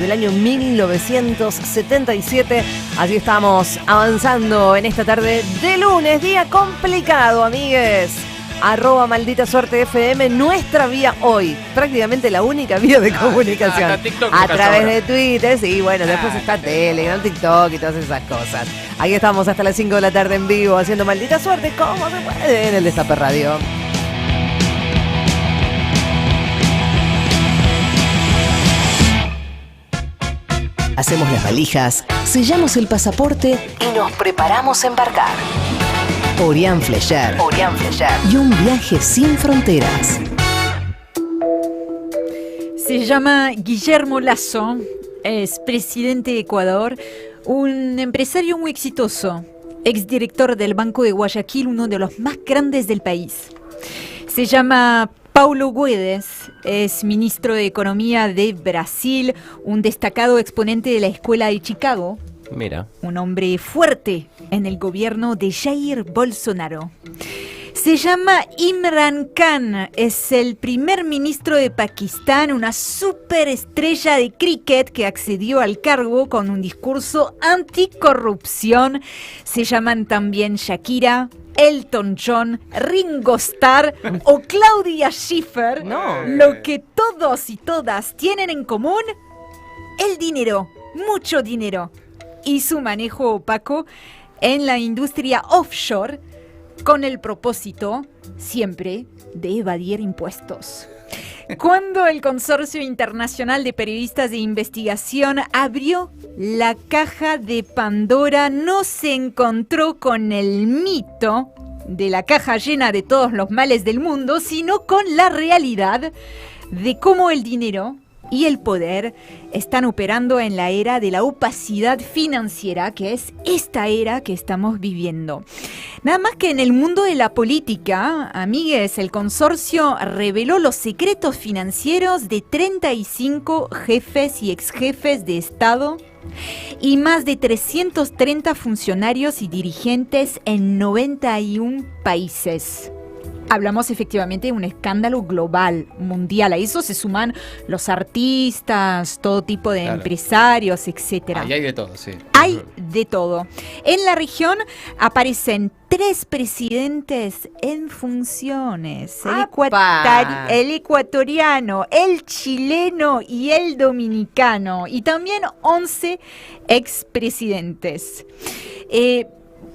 Del año 1977, así estamos avanzando en esta tarde de lunes, día complicado, amigues. @maldita suerte FM, nuestra vía hoy, prácticamente la única vía de comunicación. A través de Twitter, sí, bueno, después está Telegram, TikTok y todas esas cosas. Aquí estamos hasta las 5 de la tarde en vivo, haciendo Maldita Suerte, como se puede, en el Destape Radio. Hacemos las valijas, sellamos el pasaporte y nos preparamos a embarcar. Orián Fleischer y un viaje sin fronteras. Se llama Guillermo Lasso, es presidente de Ecuador, un empresario muy exitoso, exdirector del Banco de Guayaquil, uno de los más grandes del país. Se llama Paulo Guedes, es ministro de Economía de Brasil, un destacado exponente de la Escuela de Chicago. Mira. Un hombre fuerte en el gobierno de Jair Bolsonaro. Se llama Imran Khan, es el primer ministro de Pakistán, una superestrella de cricket que accedió al cargo con un discurso anticorrupción. Se llaman también Shakira, Elton John, Ringo Starr o Claudia Schiffer. No. Lo que todos y todas tienen en común, el dinero, mucho dinero, y su manejo opaco en la industria offshore con el propósito siempre de evadir impuestos. Cuando el Consorcio Internacional de Periodistas de Investigación abrió la caja de Pandora, no se encontró con el mito de la caja llena de todos los males del mundo, sino con la realidad de cómo el dinero y el poder están operando en la era de la opacidad financiera, que es esta era que estamos viviendo. Nada más que en el mundo de la política, amigues, el consorcio reveló los secretos financieros de 35 jefes y exjefes de Estado y más de 330 funcionarios y dirigentes en 91 países. Hablamos efectivamente de un escándalo global, mundial. A eso se suman los artistas, todo tipo de empresarios, etcétera. Ahí hay de todo, sí. Hay de todo. En la región aparecen 3 presidentes en funciones. El ecuatoriano, el chileno y el dominicano. Y también 11 expresidentes.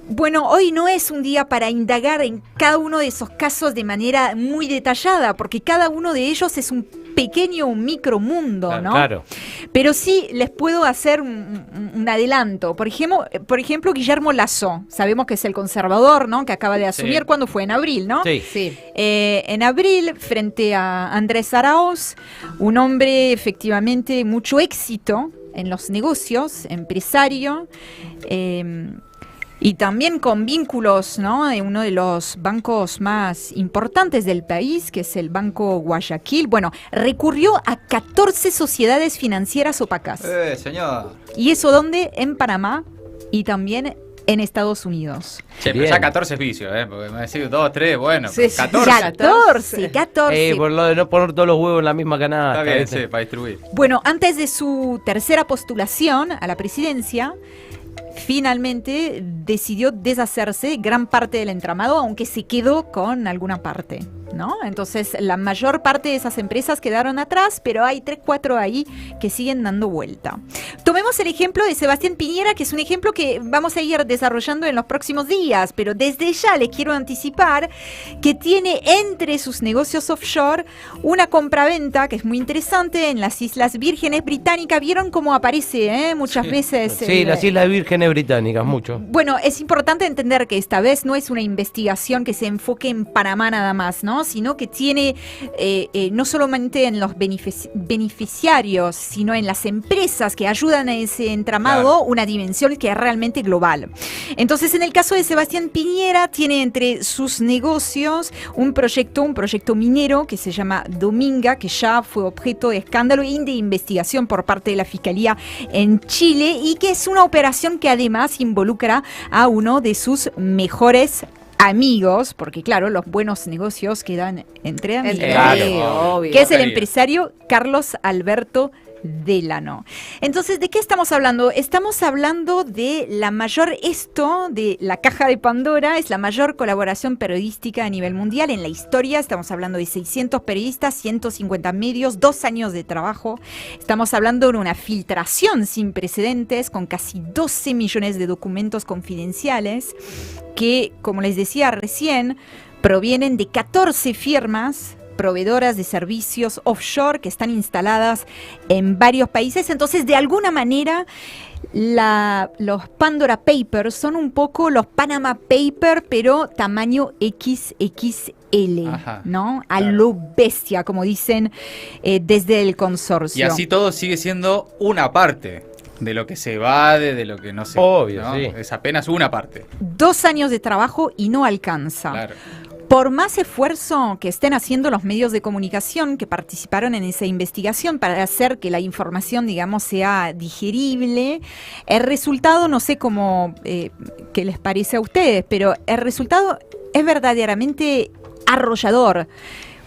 Bueno, hoy no es un día para indagar en cada uno de esos casos de manera muy detallada, porque cada uno de ellos es un pequeño, un micromundo, ¿no? Claro. Pero sí les puedo hacer un adelanto. Por ejemplo, Guillermo Lasso, sabemos que es el conservador, ¿no? Que acaba de asumir, ¿cuándo fue? En abril, ¿no? Sí. En abril, frente a Andrés Arauz, un hombre efectivamente mucho éxito en los negocios, empresario, y también con vínculos, ¿no?, de uno de los bancos más importantes del país, que es el Banco Guayaquil. Bueno, recurrió a 14 sociedades financieras opacas. Señor. ¿Y eso dónde? En Panamá y también en Estados Unidos. Che, pero ya 14 vicios, porque me decís 2, 3, bueno, Sí, 14. 14. Por lo de no poner todos los huevos en la misma canasta. Está bien, ¿viste? sí, para distribuir. Bueno, antes de su tercera postulación a la presidencia, finalmente decidió deshacerse gran parte del entramado, aunque se quedó con alguna parte, ¿no? Entonces, la mayor parte de esas empresas quedaron atrás, pero hay 3, 4 ahí que siguen dando vuelta. Tomemos el ejemplo de Sebastián Piñera, que es un ejemplo que vamos a ir desarrollando en los próximos días, pero desde ya les quiero anticipar que tiene entre sus negocios offshore una compraventa que es muy interesante en las Islas Vírgenes Británicas. ¿Vieron cómo aparece muchas veces? Sí, las Islas Vírgenes Británicas, mucho. Bueno, es importante entender que esta vez no es una investigación que se enfoque en Panamá nada más, ¿no? Sino que tiene no solamente en los beneficiarios, sino en las empresas que ayudan a ese entramado, una dimensión que es realmente global. Entonces, en el caso de Sebastián Piñera, tiene entre sus negocios un proyecto minero que se llama Dominga, que ya fue objeto de escándalo y de investigación por parte de la Fiscalía en Chile, y que es una operación que además involucra a uno de sus mejores amigos, porque claro, los buenos negocios quedan entre amigos, Claro, obvio. que es el empresario Carlos Alberto Delano. Entonces, ¿de qué estamos hablando? Estamos hablando de de la Caja de Pandora, es la mayor colaboración periodística a nivel mundial en la historia. Estamos hablando de 600 periodistas, 150 medios, 2 años de trabajo. Estamos hablando de una filtración sin precedentes con casi 12 millones de documentos confidenciales que, como les decía recién, provienen de 14 firmas proveedoras de servicios offshore que están instaladas en varios países. Entonces, de alguna manera, los Pandora Papers son un poco los Panama Papers, pero tamaño XXL, Ajá, ¿no? A claro. lo bestia, como dicen desde el consorcio. Y así todo sigue siendo una parte de lo que se evade, de lo que no se... Obvio, ¿no? sí. Es apenas una parte. 2 años de trabajo y no alcanza. Claro. Por más esfuerzo que estén haciendo los medios de comunicación que participaron en esa investigación para hacer que la información, digamos, sea digerible, el resultado, no sé cómo, qué les parece a ustedes, pero el resultado es verdaderamente arrollador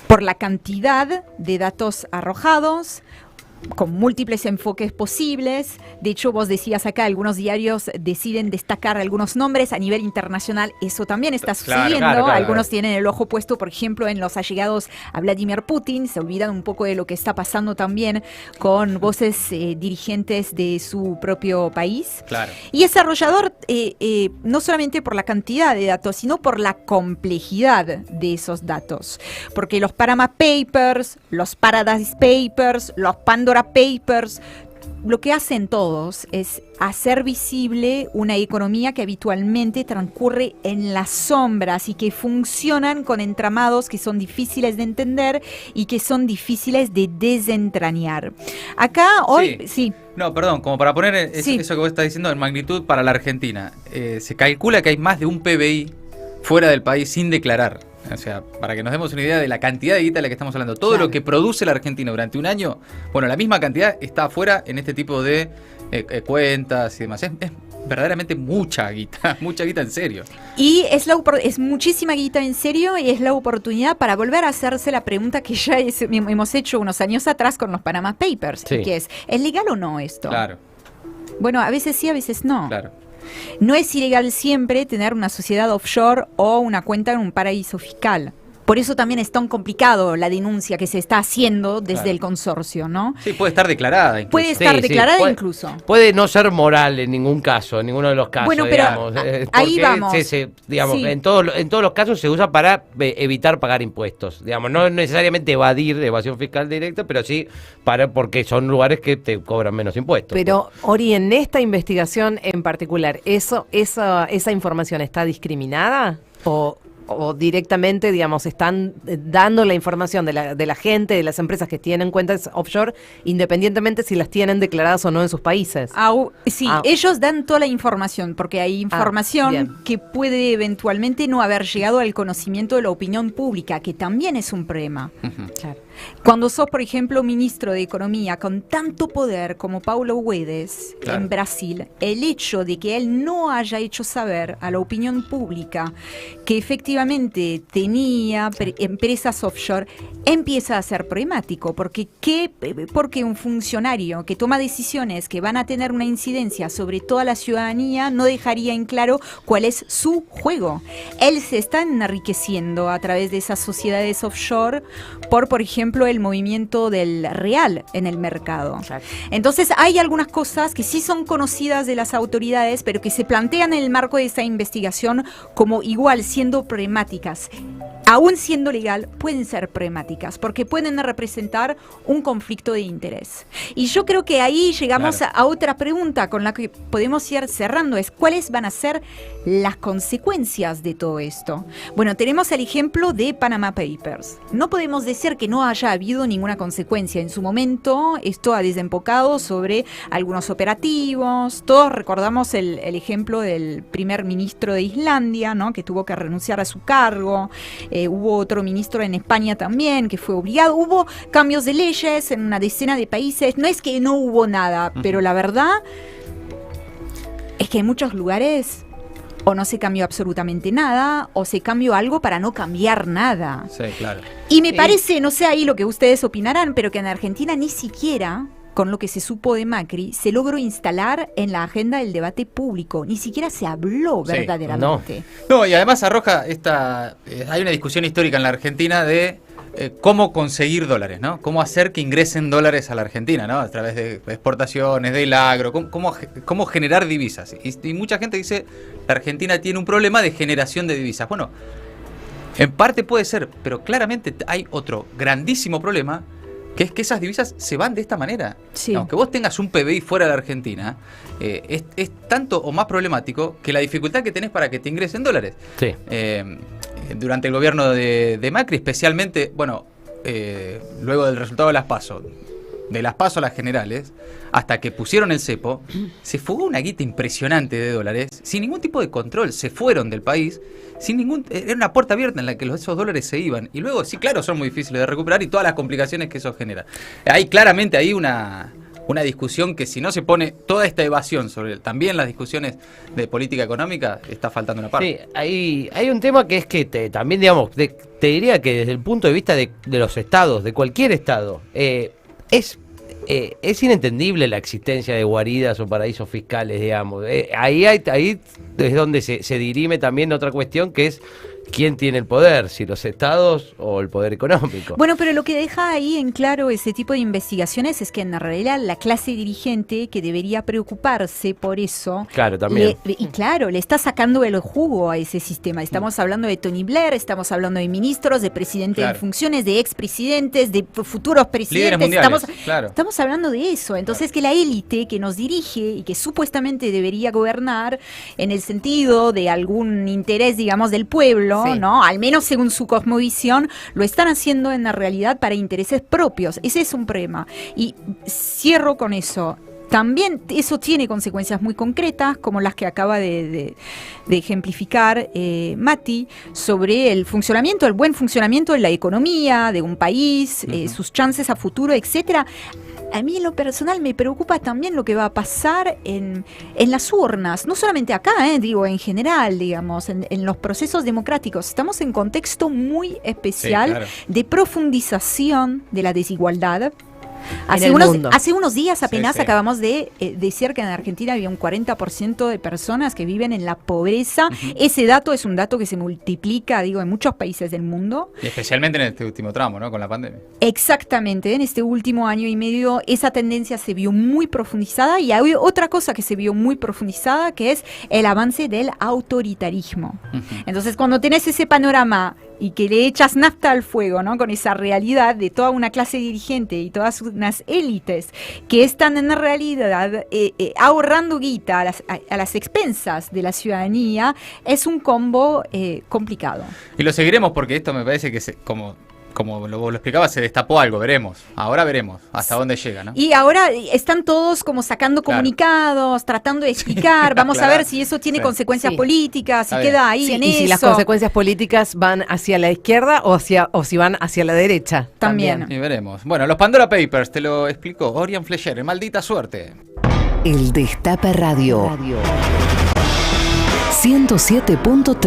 por la cantidad de datos arrojados, con múltiples enfoques posibles. De hecho, vos decías acá, algunos diarios deciden destacar algunos nombres. A nivel internacional eso también está sucediendo. Claro. Algunos tienen el ojo puesto, por ejemplo, en los allegados a Vladimir Putin. Se olvidan un poco de lo que está pasando también con voces dirigentes de su propio país. Claro. Y es arrollador no solamente por la cantidad de datos, sino por la complejidad de esos datos. Porque los Panama Papers, los Paradise Papers, los Pandora Papers, lo que hacen todos es hacer visible una economía que habitualmente transcurre en las sombras y que funcionan con entramados que son difíciles de entender y que son difíciles de desentrañar. Acá hoy, sí. No, perdón, como para poner Sí. eso que vos estás diciendo en magnitud para la Argentina. Se calcula que hay más de un PBI fuera del país sin declarar. O sea, para que nos demos una idea de la cantidad de guita de la que estamos hablando. Todo Claro. lo que produce la Argentina durante un año, bueno, la misma cantidad está afuera en este tipo de cuentas y demás. Es verdaderamente mucha guita en serio. Y es muchísima guita en serio y es la oportunidad para volver a hacerse la pregunta que ya hemos hecho unos años atrás con los Panama Papers, Sí. que ¿es legal o no esto? Claro, Bueno, a veces sí, a veces no. claro. No es ilegal siempre tener una sociedad offshore o una cuenta en un paraíso fiscal. Por eso también es tan complicado la denuncia que se está haciendo desde Claro. el consorcio, ¿no? Sí, puede estar declarada incluso. Puede estar declarada puede- incluso. Puede no ser moral en ningún caso, en ninguno de los casos. Bueno, pero digamos, ahí porque vamos. digamos, Sí. en todos los casos se usa para evitar pagar impuestos. Digamos, no necesariamente evasión fiscal directa, pero sí porque son lugares que te cobran menos impuestos. Pero, Ori, en esta investigación en particular, ¿esa información está discriminada? ¿O directamente, digamos, están dando la información de la gente, de las empresas que tienen cuentas offshore, independientemente si las tienen declaradas o no en sus países? Sí, Ah. ellos dan toda la información, porque hay información bien. que puede eventualmente no haber llegado al conocimiento de la opinión pública, que también es un problema. Claro. Cuando sos, por ejemplo, ministro de Economía con tanto poder como Paulo Guedes Claro. en Brasil, el hecho de que él no haya hecho saber a la opinión pública que efectivamente tenía empresas offshore empieza a ser problemático, porque un funcionario que toma decisiones que van a tener una incidencia sobre toda la ciudadanía no dejaría en claro cuál es su juego. Él se está enriqueciendo a través de esas sociedades offshore por ejemplo, el movimiento del real en el mercado. Claro. Entonces hay algunas cosas que sí son conocidas de las autoridades, pero que se plantean en el marco de esta investigación como igual siendo problemáticas. Aún siendo legal, pueden ser problemáticas, porque pueden representar un conflicto de interés. Y yo creo que ahí llegamos Claro. a otra pregunta con la que podemos ir cerrando, es ¿cuáles van a ser las consecuencias de todo esto? Bueno, tenemos el ejemplo de Panama Papers. No podemos decir que no haya habido ninguna consecuencia. En su momento, esto ha desembocado sobre algunos operativos. Todos recordamos el ejemplo del primer ministro de Islandia, ¿no?, que tuvo que renunciar a su cargo. Hubo otro ministro en España también que fue obligado. Hubo cambios de leyes en una decena de países. No es que no hubo nada, pero la verdad es que en muchos lugares o no se cambió absolutamente nada, o se cambió algo para no cambiar nada. Sí, claro. Y me parece, no sé ahí lo que ustedes opinarán, pero que en Argentina ni siquiera con lo que se supo de Macri, se logró instalar en la agenda del debate público. Ni siquiera se habló Sí, verdaderamente. No, y además arroja hay una discusión histórica en la Argentina de cómo conseguir dólares, ¿no? Cómo hacer que ingresen dólares a la Argentina, ¿no? A través de exportaciones, del agro, cómo generar divisas. Y mucha gente dice, la Argentina tiene un problema de generación de divisas. Bueno, en parte puede ser, pero claramente hay otro grandísimo problema, que es que esas divisas se van de esta manera. Sí. Aunque vos tengas un PBI fuera de la Argentina, es tanto o más problemático que la dificultad que tenés para que te ingresen dólares. Sí. Durante el gobierno de Macri, especialmente, luego del resultado de las PASO a las generales, hasta que pusieron el cepo, se fugó una guita impresionante de dólares, sin ningún tipo de control, se fueron del país, era una puerta abierta en la que esos dólares se iban, y luego, sí, claro, son muy difíciles de recuperar y todas las complicaciones que eso genera. Hay claramente ahí una discusión que si no se pone toda esta evasión sobre también las discusiones de política económica, está faltando una parte. Sí, hay un tema que es que también, digamos, te diría que desde el punto de vista de los estados, de cualquier estado, es inentendible la existencia de guaridas o paraísos fiscales, digamos. Ahí es donde se dirime también otra cuestión, que es quién tiene el poder, si los estados o el poder económico. Bueno, pero lo que deja ahí en claro ese tipo de investigaciones es que en realidad la clase dirigente que debería preocuparse por eso, Claro, también. le está sacando el jugo a ese sistema. Estamos hablando de Tony Blair, estamos hablando de ministros, de presidentes en funciones, de expresidentes, de futuros presidentes. Líderes mundiales, Estamos hablando de eso. Entonces que la élite que nos dirige y que supuestamente debería gobernar en el sentido de algún interés, digamos, del pueblo, Sí. ¿no? Al menos según su cosmovisión, lo están haciendo en la realidad para intereses propios. Ese es un problema. Y cierro con eso. También eso tiene consecuencias muy concretas, como las que acaba de ejemplificar Mati, sobre el buen funcionamiento de la economía de un país, sus chances a futuro, etcétera. A mí en lo personal me preocupa también lo que va a pasar en las urnas, no solamente acá, digo en general, digamos, en los procesos democráticos. Estamos en contexto muy especial de profundización de la desigualdad. Hace unos días apenas acabamos de decir que en Argentina había un 40% de personas que viven en la pobreza. Ese dato es un dato que se multiplica, digo, en muchos países del mundo. Y especialmente en este último tramo, ¿no? Con la pandemia. Exactamente, en este último año y medio esa tendencia se vio muy profundizada, y hay otra cosa que se vio muy profundizada, que es el avance del autoritarismo. Entonces, cuando tenés ese panorama y que le echas nafta al fuego, ¿no? Con esa realidad de toda una clase dirigente y todas unas élites que están en realidad ahorrando guita a las expensas de la ciudadanía, es un combo complicado. Y lo seguiremos porque esto me parece que como lo explicaba, se destapó algo, ahora veremos hasta dónde llega, ¿no? Y ahora están todos como sacando comunicados, tratando de explicar, vamos a ver si eso tiene consecuencias políticas, si queda ahí en y eso. si las consecuencias políticas van hacia la izquierda o si van hacia la derecha. También. Y veremos. Bueno, los Pandora Papers, te lo explicó Orián Fleischer, Maldita Suerte. El Destape Radio 107.3